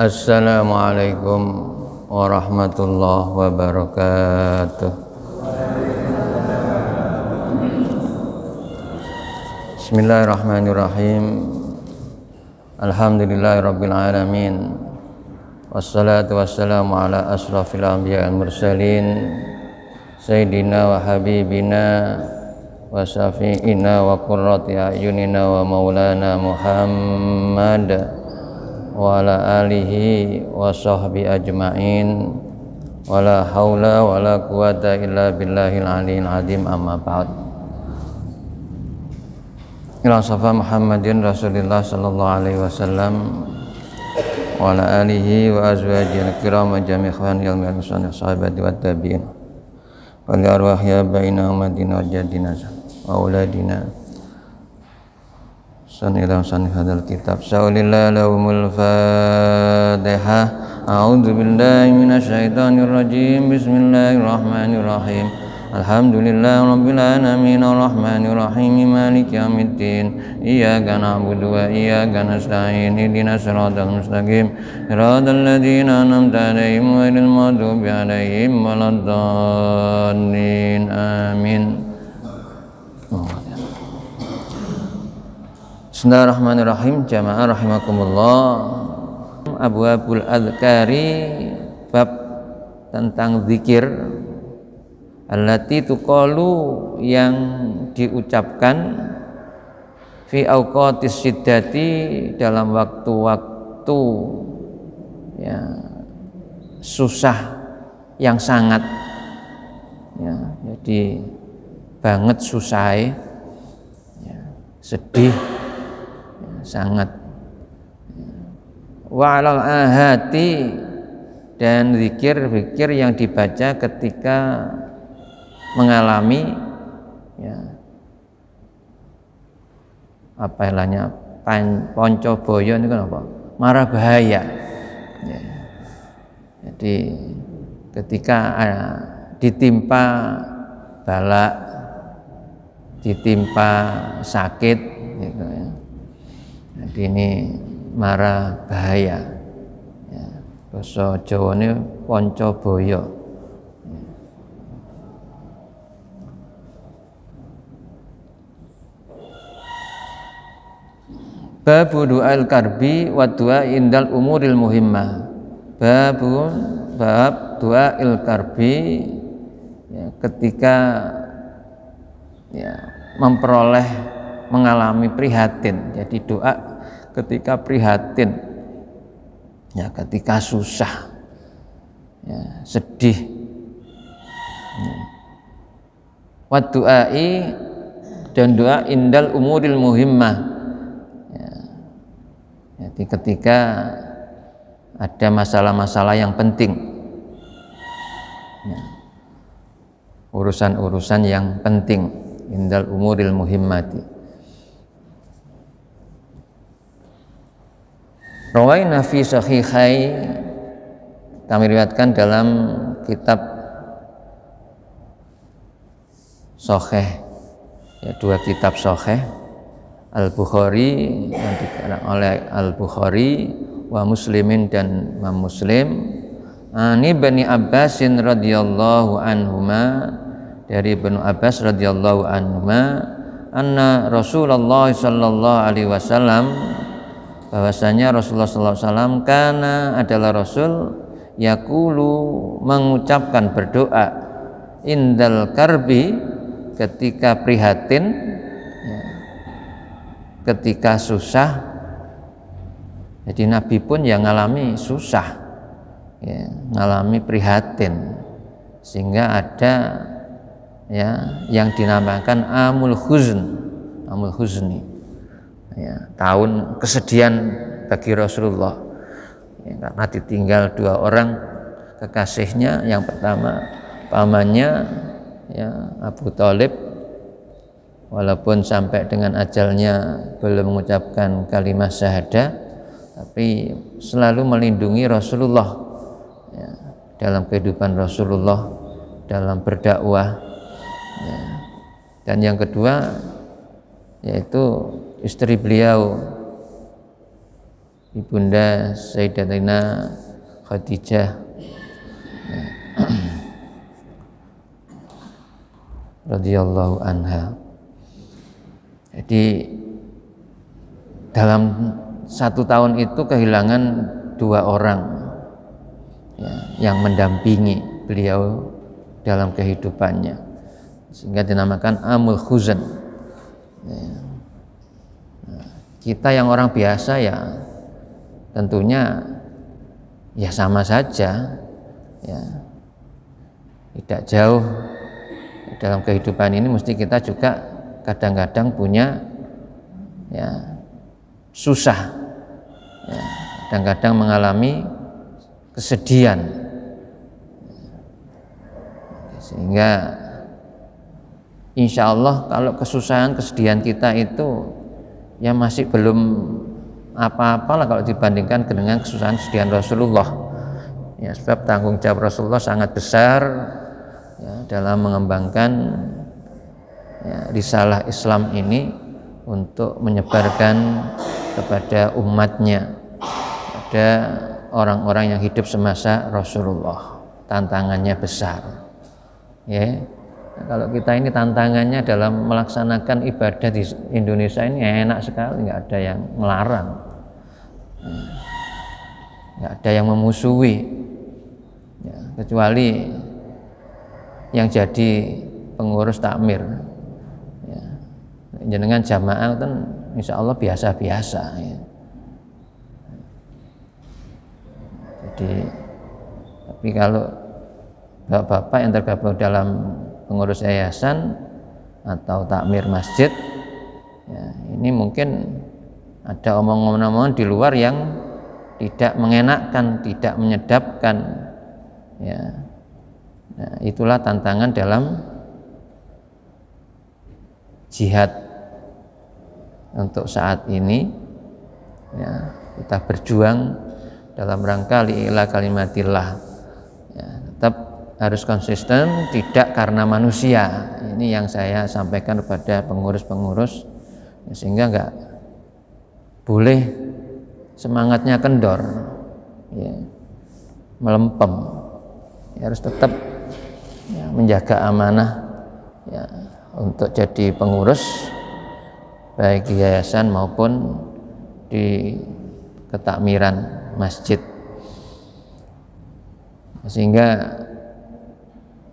Assalamualaikum warahmatullahi wabarakatuh. Bismillahirrahmanirrahim. Alhamdulillahirabbil alamin. Wassalatu wassalamu ala asrafil anbiya wal mursalin sayyidina wa habibina wa syafi'ina wa qurrati a'yunina wa maulana Muhammad wa ala alihi wa sahbihi ajma'in wa la haula wa la quwata illa billahil aliyil azim, amma ba'd. Ila safa Muhammadin Rasulillah sallallahu alaihi wasallam wa ala alihi wa azwajihi al-kiram wa jami' ikhwani al-muslimin sahabati wat tabi'in wa li arwahi baina umatina wa jadina wa auladina sanila sanih hadal kitab saulillah lahumul fatihah. A'udzu billahi minasyaitonir rajim. Bismillahirrahmanirrahim. Alhamdulillahi rabbil alamin arrahmanir rahim maliki yaumiddin iyyaka na'budu wa iyyaka nasta'in ihdinas siratal mustaqim siratal ladzina an'amta 'alaihim ghairil maghdubi 'alaihim waladdallin. Amin. Bismillahirrahmanirrahim. Jamaah rahimakumullah. Abwabul Adhkari, bab tentang zikir allati tuqalu, yang diucapkan fi auqatis syiddati, dalam waktu-waktu ya, susah yang sangat ya, jadi banget susah ya, sedih sangat. Wa alal ahati, dan zikir-zikir yang dibaca ketika mengalami ya, apa istilahnya, ponco boyo ini kan apa? Mara bahaya ya. Jadi ketika ditimpa bala, ditimpa sakit gitu ya. Jadi ini mara bahaya ya. Basa Jawa ini ponco boyo ya. Babu du'al karbi wa du'a indal umuril muhimmah. Bab du'al karbi ya, ketika ya, memperoleh, mengalami prihatin. Jadi doa ketika prihatin ya, ketika susah ya, sedih ya. Wa du'ai, dan doa indal umuril muhimmah ya. Jadi ketika ada masalah-masalah yang penting ya, urusan-urusan yang penting, indal umuril muhimmati. Rawaina fi sahihai, kami riwayatkan dalam kitab sahih ya, dua kitab sahih, Al-Bukhari yang dikarang oleh Al-Bukhari wa Muslimin, dan Imam Muslim, ani Bani Abbasin radhiyallahu anhuma, dari Ibnu Abbas radhiyallahu anhuma, anna Rasulullah sallallahu alaihi wasallam, bahwasanya Rasulullah sallallahu alaihi wasallam kana, adalah Rasul, yaqulu, mengucapkan, berdoa, indal karbi, ketika prihatin ya, ketika susah. Jadi Nabi pun yang ngalami susah ya, ngalami prihatin, sehingga ada ya yang dinamakan amul huzni ya, tahun kesedihan bagi Rasulullah ya, karena ditinggal dua orang kekasihnya. Yang pertama pamannya ya, Abu Thalib, walaupun sampai dengan ajalnya belum mengucapkan kalimat syahadah, tapi selalu melindungi Rasulullah ya, dalam kehidupan Rasulullah, dalam berdakwah ya. Dan yang kedua yaitu istri beliau Ibunda Sayyidatina Khadijah radhiyallahu anha. Jadi dalam 1 tahun itu kehilangan 2 orang yang mendampingi beliau dalam kehidupannya, sehingga dinamakan Amul Huzn. Kita yang orang biasa ya tentunya ya sama saja, ya tidak jauh dalam kehidupan ini. Mesti kita juga kadang-kadang punya ya susah, ya, kadang-kadang mengalami kesedihan, sehingga insya Allah kalau kesusahan kesedihan kita itu ya masih belum apa-apalah kalau dibandingkan dengan kesusahan kesedihan Rasulullah, ya, sebab tanggung jawab Rasulullah sangat besar ya, dalam mengembangkan ya, risalah Islam ini untuk menyebarkan kepada umatnya, pada orang-orang yang hidup semasa Rasulullah. Tantangannya besar, ya. Nah, kalau kita ini tantangannya dalam melaksanakan ibadah di Indonesia ini enak sekali, nggak ada yang melarang, nggak ada yang memusuhi, ya, kecuali yang jadi pengurus takmir. Ya, jenengan jamaah kan insya Allah biasa-biasa. Ya. Jadi, tapi kalau bapak-bapak yang tergabung dalam pengurus yayasan atau takmir masjid, ya, ini mungkin ada omong-omongan di luar yang tidak mengenakkan, tidak menyedapkan, ya. Nah, itulah tantangan dalam jihad untuk saat ini, ya, kita berjuang dalam rangka li'ila kalimatillah, ya, tetap harus konsisten, tidak karena manusia. Ini yang saya sampaikan kepada pengurus-pengurus, ya, sehingga nggak boleh semangatnya kendor, ya, melempem, ya, harus tetap ya, menjaga amanah, ya, untuk jadi pengurus baik di yayasan maupun di ketakmiran masjid. Sehingga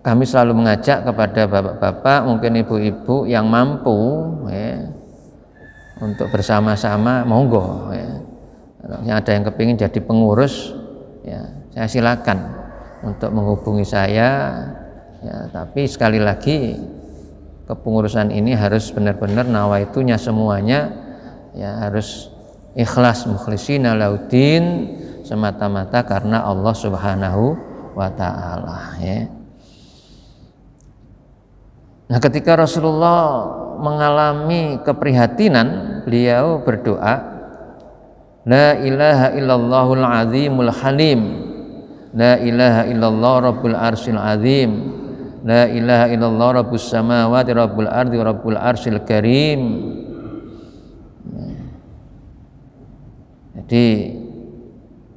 kami selalu mengajak kepada bapak-bapak, mungkin ibu-ibu yang mampu, ya, untuk bersama-sama, monggo, ya. Kalau ada yang kepingin jadi pengurus, ya, saya silakan untuk menghubungi saya, ya, tapi sekali lagi kepengurusan ini harus benar-benar nawaitunya semuanya, ya, harus ikhlas, mukhlisina laudin, semata-mata karena Allah Subhanahu wa ta'ala, ya. Nah, ketika Rasulullah mengalami keprihatinan, beliau berdoa, la ilaha illallahul azimul halim, la ilaha illallah rabbul arsyil azim, la ilaha illallah rabbus samawati rabbul ardi rabbul arsyil karim. Jadi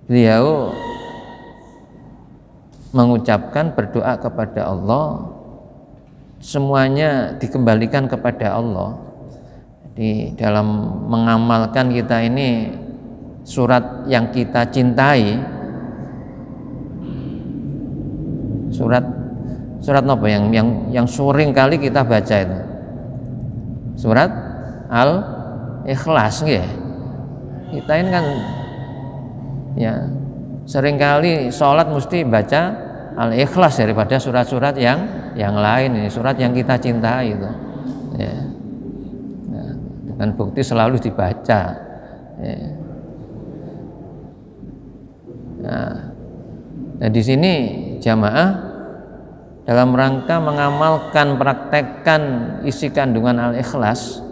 beliau mengucapkan, berdoa kepada Allah, semuanya dikembalikan kepada Allah. Jadi dalam mengamalkan kita ini surat yang kita cintai, surat apa yang sering kali kita baca itu? Surat Al-Ikhlas, nggih. Kita ini kan ya seringkali sholat mesti baca Al-Ikhlas daripada surat-surat yang lain. Ini surat yang kita cintai itu, ya. Nah, dengan bukti selalu dibaca, ya. Nah, di sini jamaah dalam rangka mengamalkan, praktekkan isi kandungan Al-Ikhlas,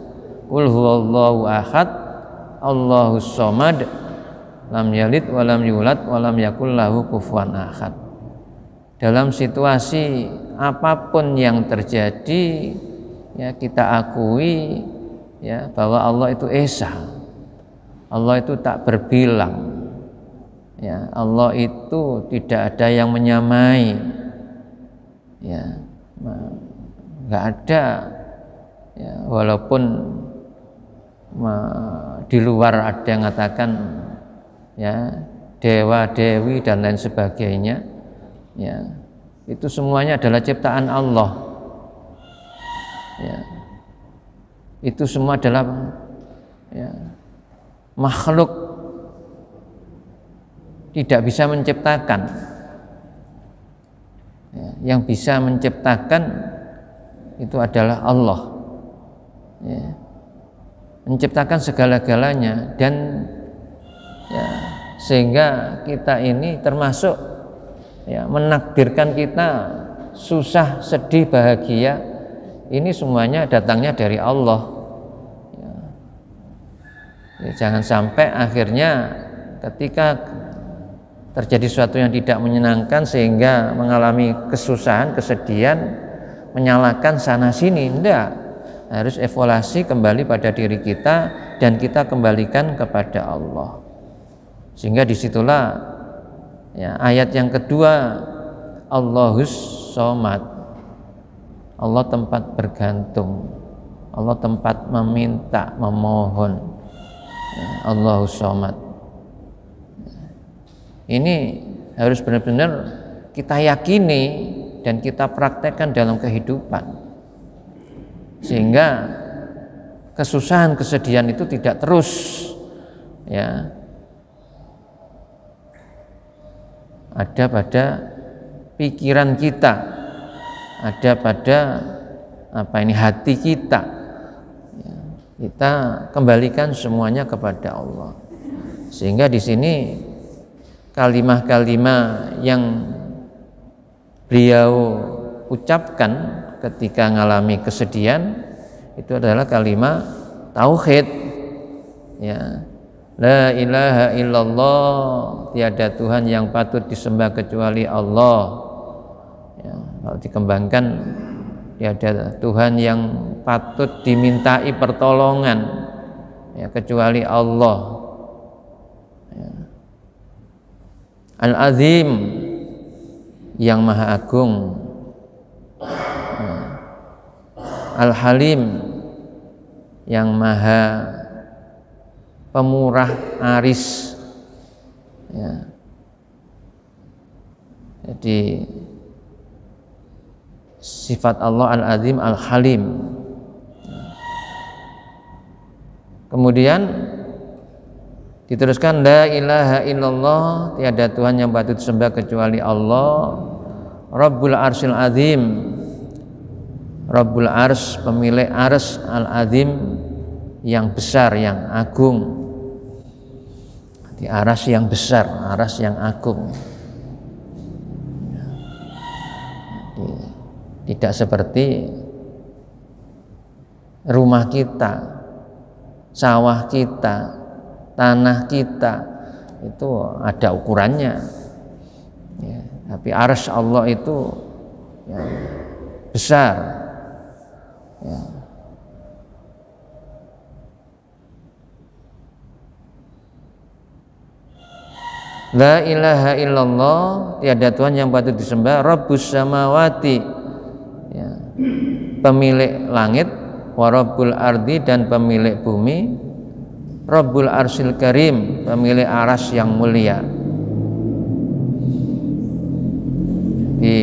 qul huwallahu ahad, Allahus somad, lam yalid walam yulad walam yakul lahu kufuwan ahad. Dalam situasi apapun yang terjadi, ya, kita akui, ya, bahwa Allah itu esa, Allah itu tak berbilang. Ya, Allah itu tidak ada yang menyamai. Ya, nggak ada. Ya, walaupun di luar ada yang mengatakan ya dewa dewi dan lain sebagainya, ya itu semuanya adalah ciptaan Allah. Ya, itu semua adalah ya, makhluk, tidak bisa menciptakan. Ya, yang bisa menciptakan itu adalah Allah. Ya, menciptakan segala-galanya, dan ya, sehingga kita ini termasuk ya, menakdirkan kita susah, sedih, bahagia, ini semuanya datangnya dari Allah. Ya. Ya, jangan sampai akhirnya ketika terjadi sesuatu yang tidak menyenangkan sehingga mengalami kesusahan, kesedihan, menyalahkan sana sini. Enggak, harus evaluasi kembali pada diri kita dan kita kembalikan kepada Allah. Sehingga disitulah ya, ayat yang kedua, Allahus Somad, Allah tempat bergantung, Allah tempat meminta, memohon. Ya, Allahus Somad. Ini harus benar-benar kita yakini dan kita praktekkan dalam kehidupan, sehingga kesusahan, kesedihan itu tidak terus ya ada pada pikiran kita, ada pada hati kita. Ya, kita kembalikan semuanya kepada Allah. Sehingga di sini kalimah-kalimah yang beliau ucapkan ketika mengalami kesedihan itu adalah kalimat tauhid. Ya, la ilaha illallah, tiada Tuhan yang patut disembah kecuali Allah. Ya, kalau dikembangkan, tiada Tuhan yang patut dimintai pertolongan ya, kecuali Allah. Ya. Al-Azim, yang maha agung. Ya. Al-Halim, yang maha pemurah aris. Ya. Jadi sifat Allah Al-Azim, Al-Halim. Kemudian diteruskan, la ilaha illallah, tiada Tuhan yang patut disembah kecuali Allah. Rabbul Arsyil Azim, Rabbul Ars, pemilik ars, Al-Azim, yang besar, yang agung. Di aras yang besar, aras yang agung. Tidak seperti rumah kita, sawah kita, tanah kita, itu ada ukurannya. Ya, tapi arsy Allah itu ya, besar. Ya. La ilaha illallah, tiada Tuhan yang patut disembah. Rabbus samawati, ya, pemilik langit. Wa rabbul ardi, dan pemilik bumi. Rabbul Arsyil Karim, pemilik aras yang mulia. Di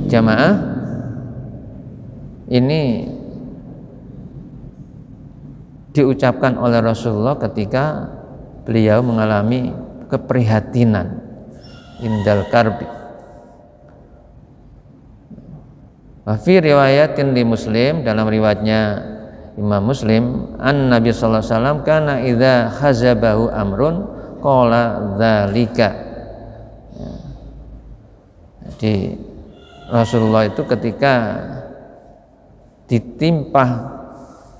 jamaah ini diucapkan oleh Rasulullah ketika beliau mengalami keprihatinan, indal karbi. Wa fi riwayatin li Muslim, dalam riwayatnya Imam Muslim, an Nabi sallallahu alaihi wasallam kana idza khazabahu amrun qala dzalika. Ya. Jadi Rasulullah itu ketika ditimpa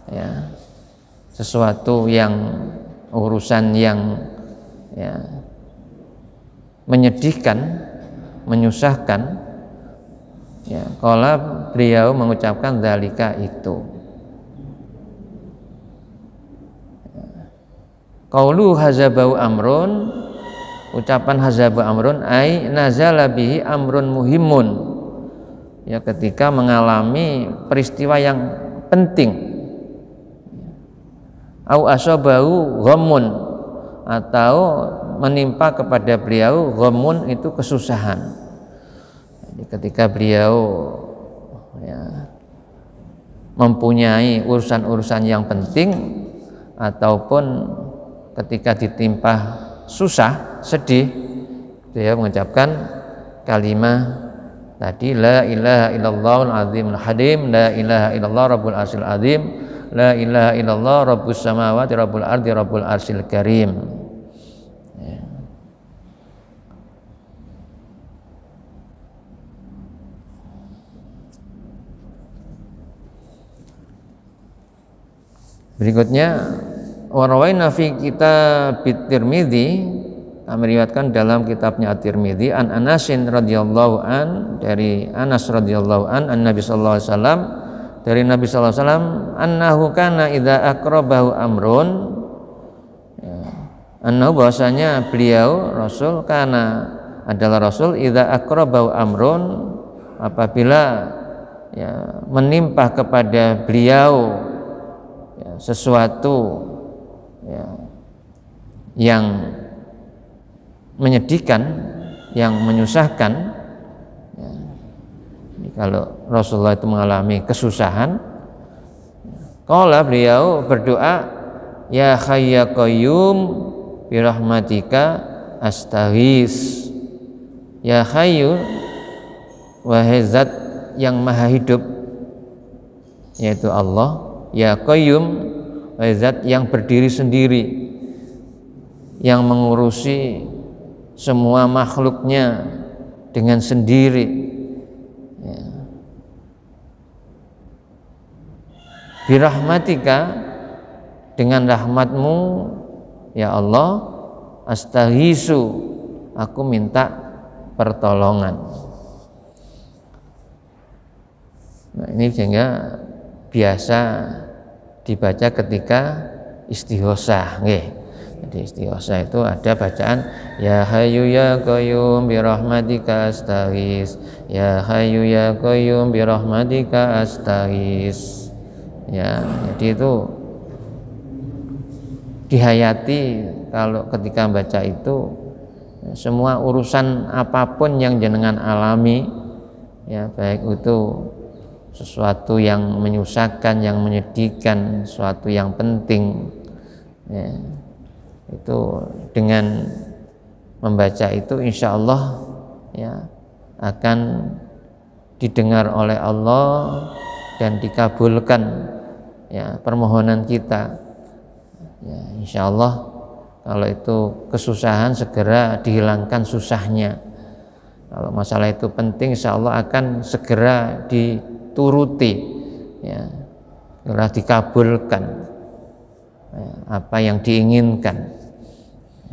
ya, sesuatu yang urusan yang ya, menyedihkan, menyusahkan, ya, qala, beliau mengucapkan dzalika itu. qaulu hazabau amrun, ucapan hazabau amrun ai nazala bihi amrun muhimun, ya ketika mengalami peristiwa yang penting. Au asabahu ghammun, atau menimpa kepada beliau ghammun itu kesusahan. Jadi ketika beliau ya, mempunyai urusan-urusan yang penting ataupun ketika ditimpa susah, sedih, dia mengucapkan kalimat tadi la ilaha illallahul azimul halim, la ilaha illallah rabbul arsyil azim, la ilaha illallah rabbus samawati rabbul ardi rabbul arsyil karim. Ya. Berikutnya warawaina fi kitab Tirmidzi, kami riwayatkan dalam kitabnya At-Tirmidzi an Anasin radhiyallahu an, dari Anas radhiyallahu an Nabi sallallahu alaihi wasallam, dari Nabi sallallahu alaihi wasallam annahu kana idza aqrabahu amrun, ya, annahu bahwasanya beliau Rasul kana adalah Rasul idza aqrabahu amrun, apabila ya menimpa kepada beliau ya, sesuatu ya, yang menyedihkan, yang menyusahkan ya. Jadi kalau Rasulullah itu mengalami kesusahan, qala beliau berdoa, ya hayya qayyum birahmatika astaghis, ya hayyu, wahai zat yang maha hidup yaitu Allah, ya qayyum, wahai zat yang berdiri sendiri, yang mengurusi semua makhluknya dengan sendiri ya. Birahmatika, dengan rahmatmu ya Allah, astaghisu, aku minta pertolongan. Nah, ini sehingga biasa dibaca ketika istighosah nggih. Jadi istighosah itu ada bacaan ya hayyu ya qayyum bi rahmatika astaghis, ya hayyu ya qayyum bi rahmatika astaghis. Ya, jadi itu dihayati kalau ketika baca itu, semua urusan apapun yang jenengan alami ya, baik itu sesuatu yang menyusahkan, yang menyedihkan, sesuatu yang penting ya, itu dengan membaca itu insya Allah ya akan didengar oleh Allah dan dikabulkan ya permohonan kita ya, insya Allah kalau itu kesusahan segera dihilangkan susahnya, kalau masalah itu penting insya Allah akan segera dituruti ya, segera dikabulkan ya, apa yang diinginkan.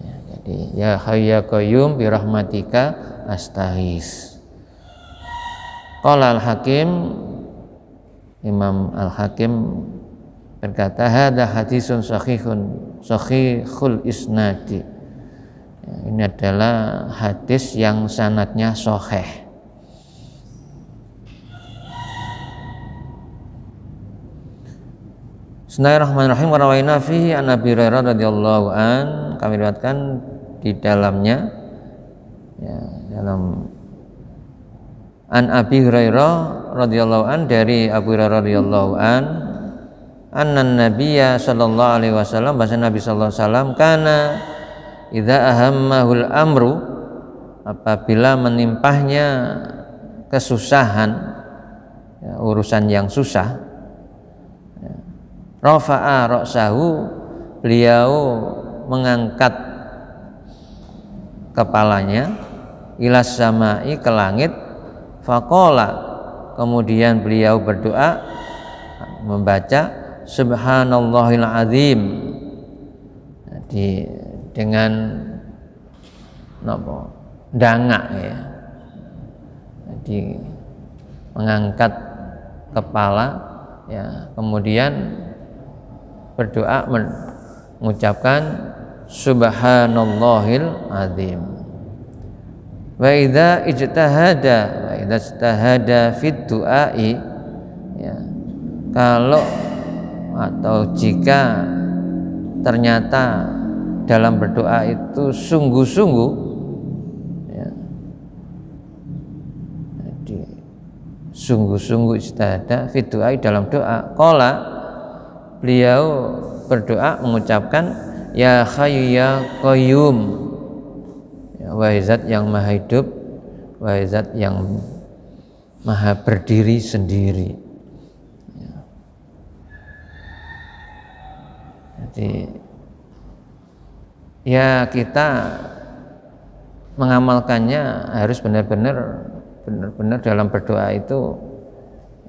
Jadi ya hayyu ya qayyum bi rahmatika astaghis. Qala al-Hakim, Imam Al-Hakim berkata hadza hadisun sahihul isnadi. Ya, ini adalah hadis yang sanadnya sahih. Bismillahirrahmanirrahim. Wa rawaina fihi an Abi Hurairah radhiyallahu an, kami riwayatkan di dalamnya ya, dalam an Abi Hurairah radhiyallahu an, dari Abu Hurairah radhiyallahu an, anna nabiyya sallallahu alaihi wasallam, bahasa Nabi sallallahu alaihi wasallam, kana idza ahammahul amru, apabila menimpahnya kesusahan ya, urusan yang susah, rafa'a ra'sahu, beliau mengangkat kepalanya, ilas samai, ke langit, faqala, kemudian beliau berdoa membaca subhanallahil azim. Jadi dengan dangak ya, jadi mengangkat kepala ya, kemudian berdoa mengucapkan subhanallahil azim. Wa idza ijtahada fid du'ai, ya, kalau atau jika ternyata dalam berdoa itu sungguh-sungguh, ya, jadi sungguh-sungguh ijtihada fid du'ai dalam doa, qala, beliau berdoa mengucapkan ya hayyu ya qayyum, wahai zat yang maha hidup, wahai zat yang maha berdiri sendiri. Jadi ya kita mengamalkannya harus benar-benar dalam berdoa itu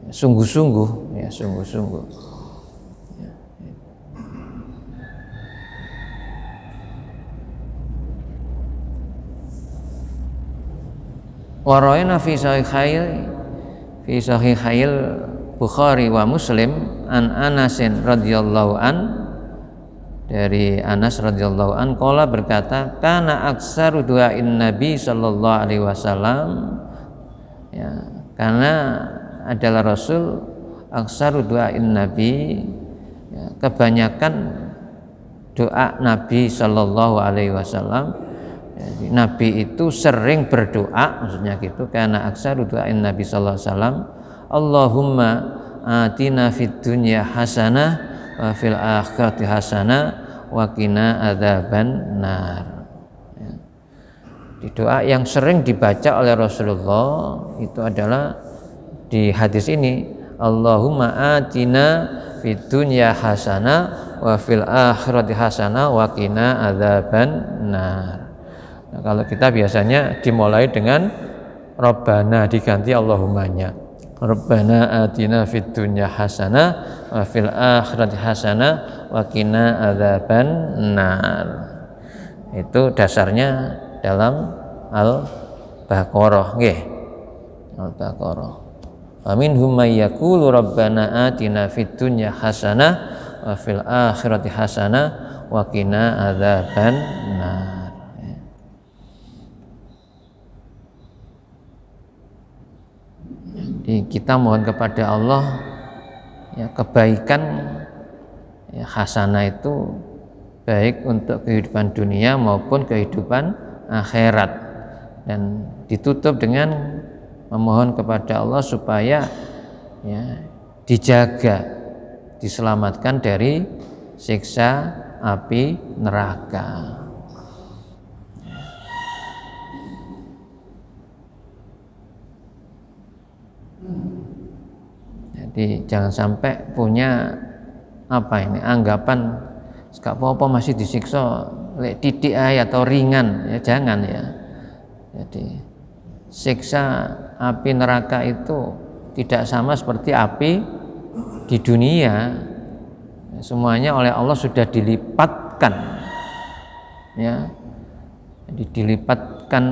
sungguh-sungguh, ya, sungguh-sungguh. Waraina fi sahihayil Bukhari wa Muslim an Anasin radhiyallahu an, dari Anas radhiyallahu an, qala berkata, kana aksaru du'ain Nabi sallallahu alaihi wasallam, ya, karena adalah Rasul aksaru du'ain Nabi, ya, kebanyakan doa Nabi sallallahu alaihi wasallam. Jadi, Nabi itu sering berdoa, maksudnya gitu, karena aksaru du'ain Nabi sallallahu alaihi wasallam, Allahumma atina fid dunya hasanah wa fil akhirati hasanah wa qina adzaban nar. Ya. Di doa yang sering dibaca oleh Rasulullah itu adalah di hadis ini, Allahumma atina fid dunya hasanah wa fil akhirati hasanah wa qina adzaban nar. Nah, kalau kita biasanya dimulai dengan Rabbana diganti Allahumma-nya. Rabbana atina fid dunya hasanah wa fil akhirati hasanah wa qina adzaban nar. Itu dasarnya dalam Al-Baqarah, nggih. Al-Baqarah. Wa minhum may yaqulu rabbana atina fid dunya hasanah wa fil akhirati hasanah wa qina adzaban nar. Jadi kita mohon kepada Allah, ya, kebaikan, ya, hasanah itu baik untuk kehidupan dunia maupun kehidupan akhirat, dan ditutup dengan memohon kepada Allah supaya, ya, dijaga, diselamatkan dari siksa api neraka. Jadi jangan sampai punya apa ini anggapan gak apa-apa masih disiksa lek titik atau ringan, ya jangan, ya. Jadi siksa api neraka itu tidak sama seperti api di dunia. Semuanya oleh Allah sudah dilipatkan, ya. Jadi dilipatkan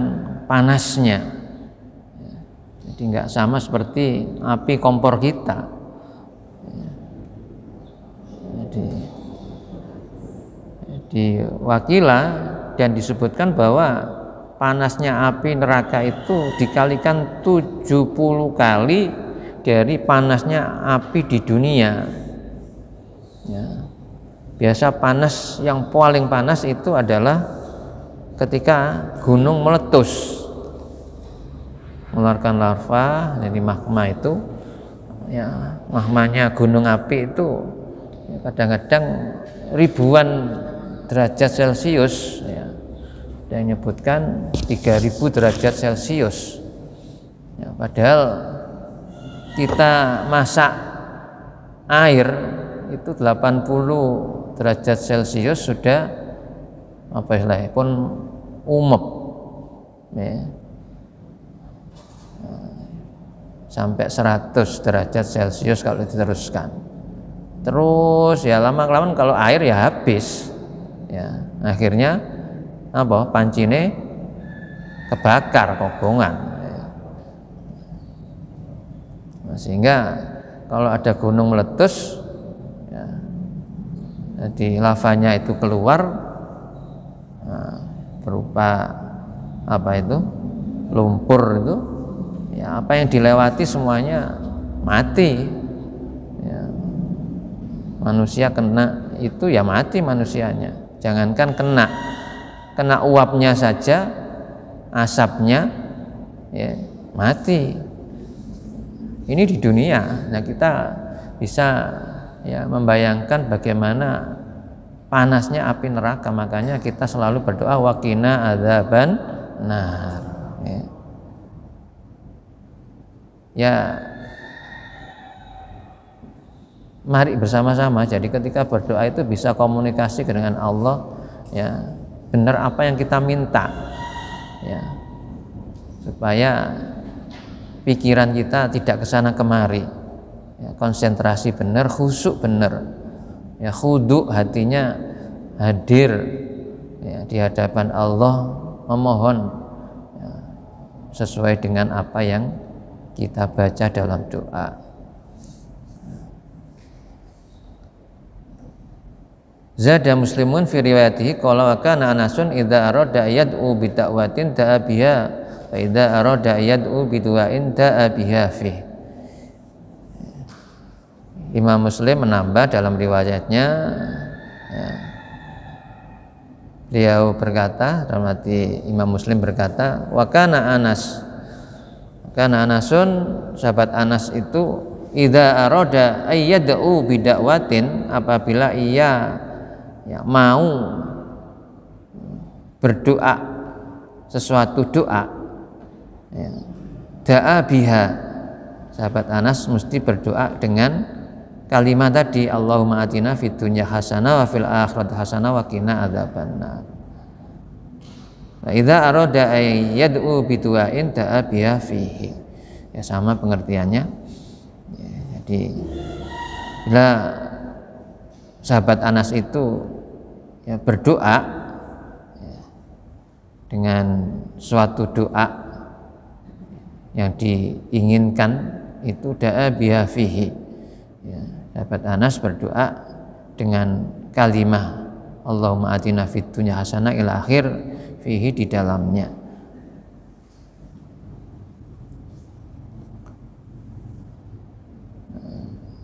panasnya. Jadi nggak sama seperti api kompor kita. Jadi wakila, dan disebutkan bahwa panasnya api neraka itu dikalikan 70 kali dari panasnya api di dunia. Ya. Biasa panas yang paling panas itu adalah ketika gunung meletus, mengeluarkan lava dari magma itu, ya, magmanya gunung api itu, ya, kadang-kadang ribuan derajat Celcius, ya, dan menyebutkan 3000 derajat Celcius, ya, padahal kita masak air itu 80 derajat Celcius sudah apa istilahnya pun umep, ya. Sampai 100 derajat Celcius kalau diteruskan. Terus ya lama-kelamaan kalau air ya habis. Ya, akhirnya apa? Pancine kebakar kogongan. Ya. Nah, sehingga kalau ada gunung meletus, ya, jadi lavanya itu keluar, berupa apa itu, lumpur itu, ya apa yang dilewati semuanya mati. Ya, manusia kena itu ya mati manusianya. Jangankan kena uapnya saja, asapnya ya mati. Ini di dunia. Nah, kita bisa ya membayangkan bagaimana panasnya api neraka. Makanya kita selalu berdoa waqina adzaban nar. Ya, mari bersama-sama. Jadi ketika berdoa itu bisa komunikasi dengan Allah, ya benar apa yang kita minta, ya supaya pikiran kita tidak kesana kemari, ya, konsentrasi benar, khusyuk benar, ya khudu, hatinya hadir ya, di hadapan Allah memohon ya, sesuai dengan apa yang kita baca dalam doa. Zada Muslimun fi riwayatihi qala wa kana Anasun idza arada yad'u bi da'watin da'a biha wa idza arada yad'u bi du'ain da'a biha fi. Imam Muslim menambah dalam riwayatnya ya, beliau berkata, dalam hati Imam Muslim berkata, wa kana Anasun, sahabat Anas itu idza arada ayyad'u bi da'watin, apabila ia ya, mau berdoa sesuatu doa ya, da'a biha, sahabat Anas mesti berdoa dengan kalimat tadi, Allahumma atina fid dunya hasanah wa fil akhirati hasanah wa qina adzabannar. Wa idza arada ay yad'u bi du'ain da'a biha fihi. Ya sama pengertiannya. Ya, jadi bila sahabat Anas itu ya, berdoa ya, dengan suatu doa yang diinginkan itu da'a biha fihi. Ya, sahabat Anas berdoa dengan kalimah Allahumma atina fid dunya hasanah ila akhir fihi, di dalamnya.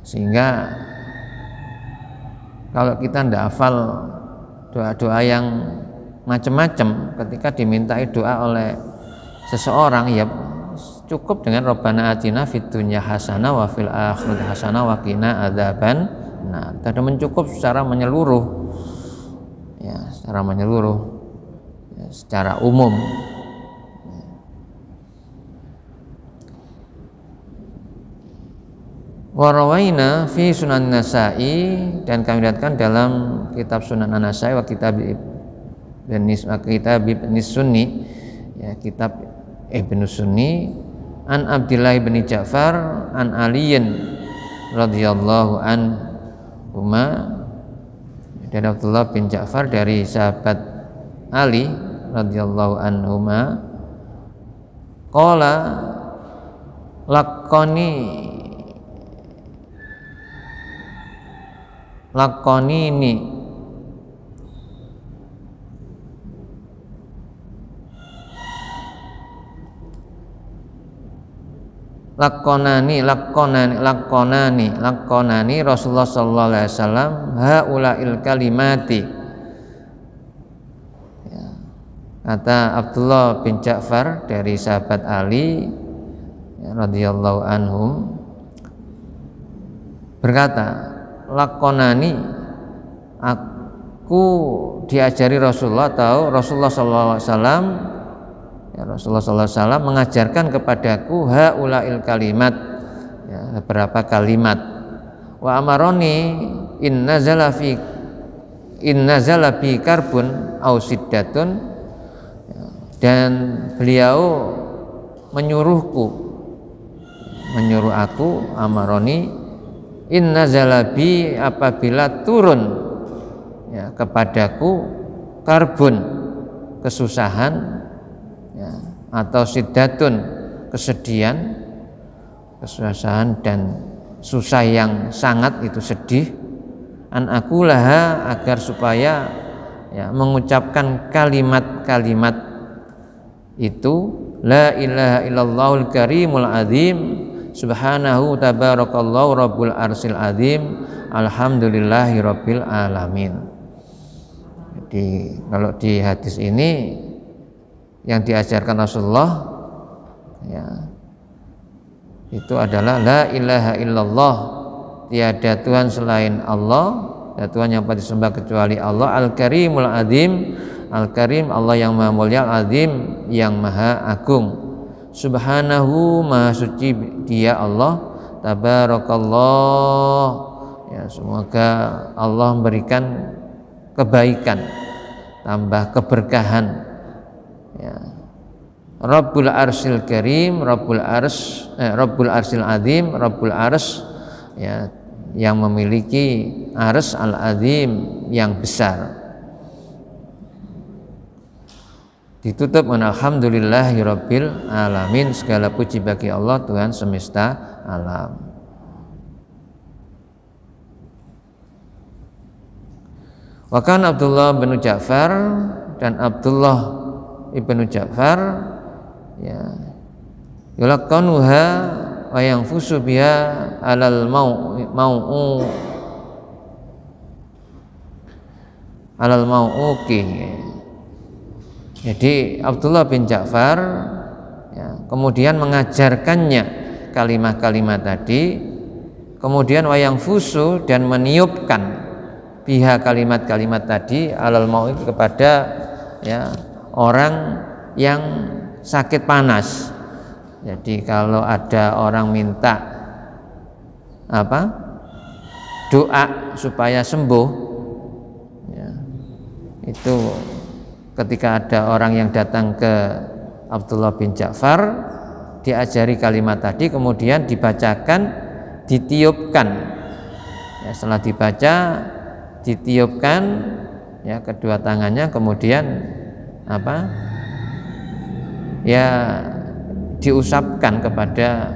Sehingga kalau kita tidak hafal doa-doa yang macam-macam, ketika dimintai doa oleh seseorang ya cukup dengan Rabbana atina fid dunya hasanah wa fil akhirati hasanah wa qina adzaban. Nah, tidak mencukup secara menyeluruh. Ya, secara menyeluruh, ya, secara umum. Warawaina fi Sunan Nasa'i, dan kami lihatkan dalam kitab Sunan An-Nasa'i wa kitab Ibn Sunni, ya kitab Ibn Sunni, an Abdillah bin Ja'far an Aliyin radhiyallahu anhuma, dari Abdullah bin Ja'far dari sahabat Ali radhiyallahu anhuma, qala lakonini Rasulullah sallallahu alaihi wasallam haulail kalimati. Ya, kata Abdullah bin Ja'far dari sahabat Ali ya, radhiyallahu anhum, berkata, lakonani, aku diajari Rasulullah, atau Rasulullah sallallahu alaihi wasallam, ya Rasulullah sallallahu alaihi wasallam mengajarkan kepadaku haulail kalimat, ya, beberapa kalimat. Wa amaroni in nazala bi karbun au siddatun, ya, dan beliau menyuruh aku, amaroni in nazala bi, apabila turun ya kepadaku karbun, kesusahan ya, atau siddatun, kesedihan, kesusahan dan susah yang sangat, itu sedih, an aku laha, agar supaya ya, mengucapkan kalimat-kalimat itu, la ilaha illallahul karimul azim, subhanahu tabarakallahu rabbul arsil azim, alhamdulillahi rabbil alamin. Jadi kalau di hadis ini yang diajarkan Rasulullah, ya, itu adalah la ilaha illallah, tiada Tuhan selain Allah, tiada Tuhan yang patut disembah kecuali Allah, al-karimul azim, al-karim Allah yang maha mulia, azim yang maha agung, subhanahu maha suci dia Allah, tabarakallah, ya, semoga Allah memberikan kebaikan, tambah keberkahan, ya, Rabbul arsil karim, Rabbul arsil azim, Rabbul ars, ya, yang memiliki ars al-azim yang besar. Ditutup dengan alhamdulillahi rabbil alamin, segala puji bagi Allah Tuhan semesta alam. Wa kana Abdullah bin Ja'far, dan Abdullah ibnu Ja'far, ya, yulaqanuha wa yanfusu biha alal mau'uki. Jadi Abdullah bin Ja'far, ya, kemudian mengajarkannya kalimat-kalimat tadi, kemudian wa yanfusu, dan meniupkan biha kalimat-kalimat tadi alal mau'uki, kepada, ya, orang yang sakit panas. Jadi kalau ada orang minta doa supaya sembuh, ya, itu ketika ada orang yang datang ke Abdullah bin Ja'far, diajari kalimat tadi, kemudian dibacakan, ditiupkan, ya, setelah dibaca ditiupkan, ya, kedua tangannya, kemudian ya, diusapkan kepada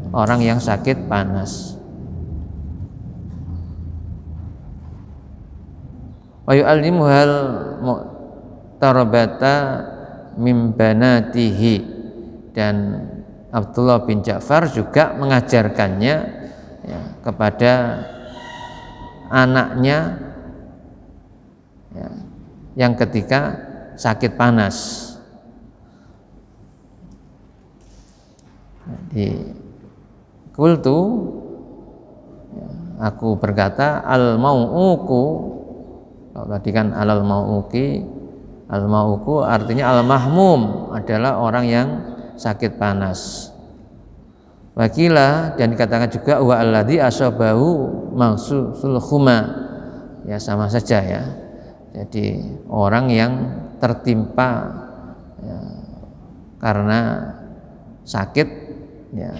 orang yang sakit panas. Wa yu'allimuhal mu'tarabata min banatihi, dan Abdullah bin Ja'far juga mengajarkannya, ya, kepada anaknya, ya, yang ketika sakit panas. Jadi qultu, ya, aku berkata, al mau'uku, kalau tadi kan alal mau'uki, al mau'uku artinya al mahmum, adalah orang yang sakit panas. Wakilah, dan dikatakan juga wa alladzi asabahu mangsul khuma, ya, sama saja, ya. Jadi orang yang tertimpa, ya, karena sakit, ya,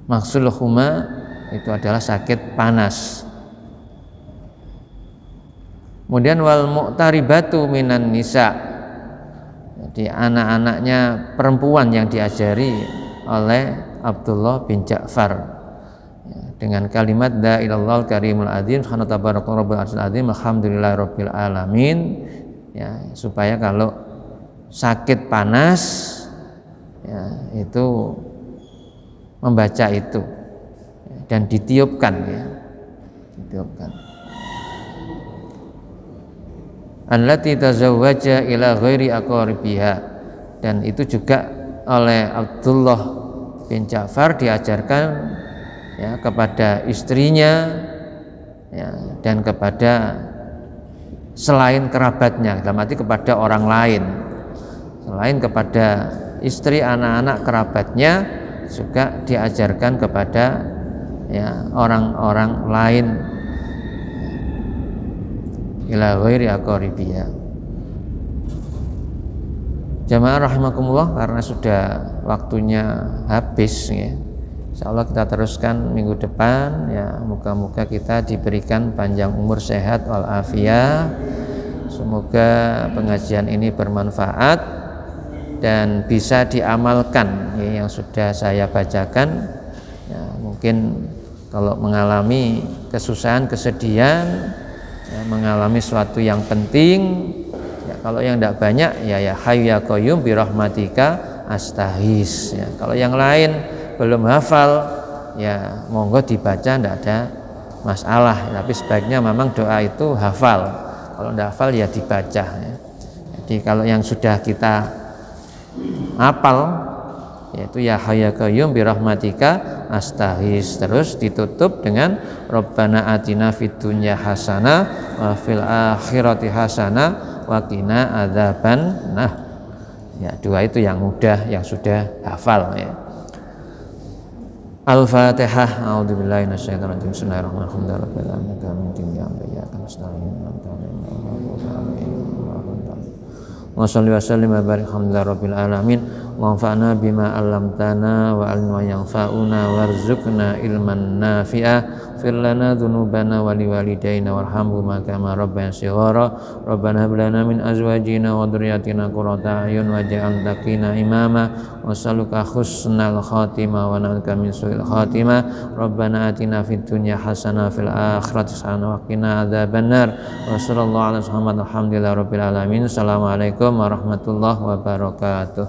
maksul khuma itu adalah sakit panas. Kemudian wal mu'taribatu minan nisa, jadi anak-anaknya perempuan yang diajari oleh Abdullah bin Ja'far, ya, dengan kalimat la ilallahul karimul azim, subhanahu tabarakallahu rabbul arsyil azim, alhamdulillahi rabbil alamin, ya, supaya kalau sakit panas, ya, itu membaca itu, ya, dan ditiupkan, ya, ditiupkan. Allati tazawwaja ila ghairi aqaribiha, dan itu juga oleh Abdullah bin Ja'far diajarkan, ya, kepada istrinya, ya, dan kepada selain kerabatnya, dalam arti kepada orang lain, selain kepada istri, anak-anak, kerabatnya, juga diajarkan kepada, ya, orang-orang lain, ila ghairi aqaribiha. Jamaah rahimakumullah, karena sudah waktunya habis, ya, insyaallah kita teruskan minggu depan, ya, moga-moga kita diberikan panjang umur, sehat wal afiyah. Semoga pengajian ini bermanfaat dan bisa diamalkan, ya, yang sudah saya bacakan, ya. Mungkin kalau mengalami kesusahan, kesedihan, ya, mengalami suatu yang penting. Ya, kalau yang tidak banyak ya Hayyu ya Qayyum bi rahmatika astaghis. Ya, kalau yang lain belum hafal ya monggo dibaca, tidak ada masalah. Tapi sebaiknya memang doa itu hafal. Kalau tidak hafal ya dibaca. Ya. Jadi kalau yang sudah kita hafal yaitu ya Hayyu ya Qayyum bi rahmatika astaghis, terus ditutup dengan Rabbana atina fid dunya hasanah wa fil akhirati hasanah wa qina adzabannar. Ya, dua itu yang mudah, yang sudah hafal ya. Al-Fatihah. A'udzubillahi minasyaitonir rajim. Bismillahirrahmanirrahim. Wa shalli wa sallim wa barik alhamdulillahi rabbil alamin. Wanfa'na bima 'allamtana wa 'allimna yanfa'una warzuqna ilman nafi'a. Fir lana dzunubana wa liwalidayna warhamhuma kama rabbayana shighara. Rabbana hab lana min azwajina wa dhurriyyatina qurrata a'yun waj'alna taqina imama. Wassaluka husnal khatimah wa na'udzuka min su'il khatimah. Rabbana atina fid dunya hasanah fil akhirati hasanah wa qina adzabannar. Wa sallallahu alaihi wasallam. Alhamdulillahirabbil alamin. Assalamualaikum warahmatullahi wabarakatuh.